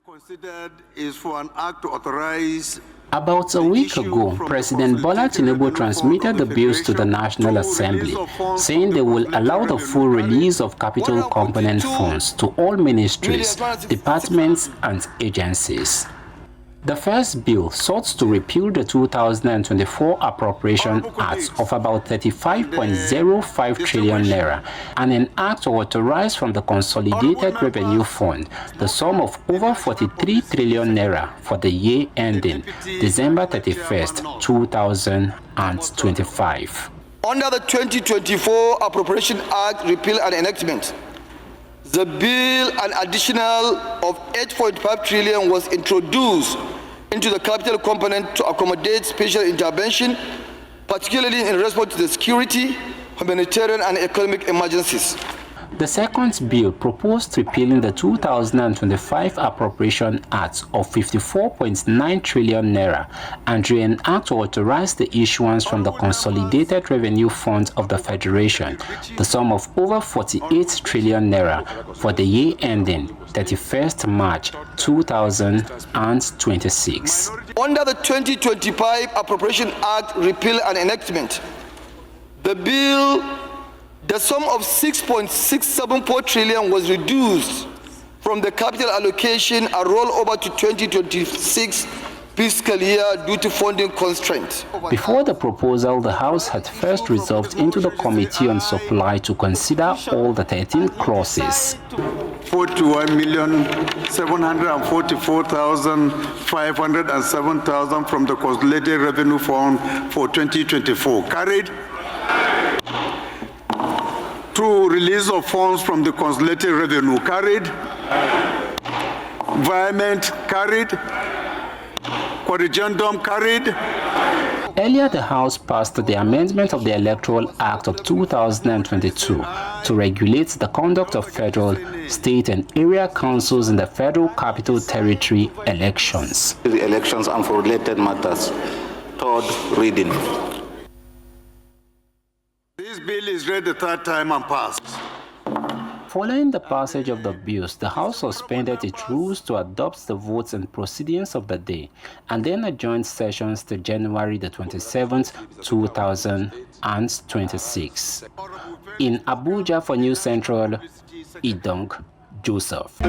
Considered is for an act to authorize. About a week ago, President Bola Tinubu transmitted the bills to the National Assembly, saying they will allow the full release of capital component funds to all ministries, departments, and agencies. The first bill sought to repeal the 2024 Appropriation Act of about 35.05 trillion naira and enact or authorize from the Consolidated Revenue Fund the sum of over 43 trillion naira for the year ending December 31st, 2025. Under the 2024 Appropriation Act Repeal and Enactment, the bill, an additional of 8.5 trillion was introduced into the capital component to accommodate special intervention, particularly in response to the security, humanitarian, and economic emergencies. The second bill proposed repealing the 2025 Appropriation Act of 54.9 trillion naira and re-enact or authorize the issuance from the Consolidated Revenue Fund of the Federation the sum of over 48 trillion naira for the year ending 31st March 2026. Under the 2025 Appropriation Act Repeal and Enactment, the sum of 6.674 trillion was reduced from the capital allocation and rolled over to 2026 fiscal year due to funding constraints. Before the proposal, the House had first resolved into the Committee on Supply to consider all the 13 clauses. 41,744,507 from the Consolidated Revenue Fund for 2024. Carried. 2. Release of funds from the Consolidated Revenue. Carried. Environment. Carried. Correspondent. Carried. Earlier, the House passed the amendment of the Electoral Act of 2022 to regulate the conduct of federal, state, and area councils in the Federal Capital Territory elections. The elections and for related matters. Third reading. This bill is read the third time and passed. Following the passage of the bills, the House suspended its rules to adopt the votes and proceedings of the day, and then adjourned sessions to January the 27th, 2026. In Abuja for News Central, Idong Joseph.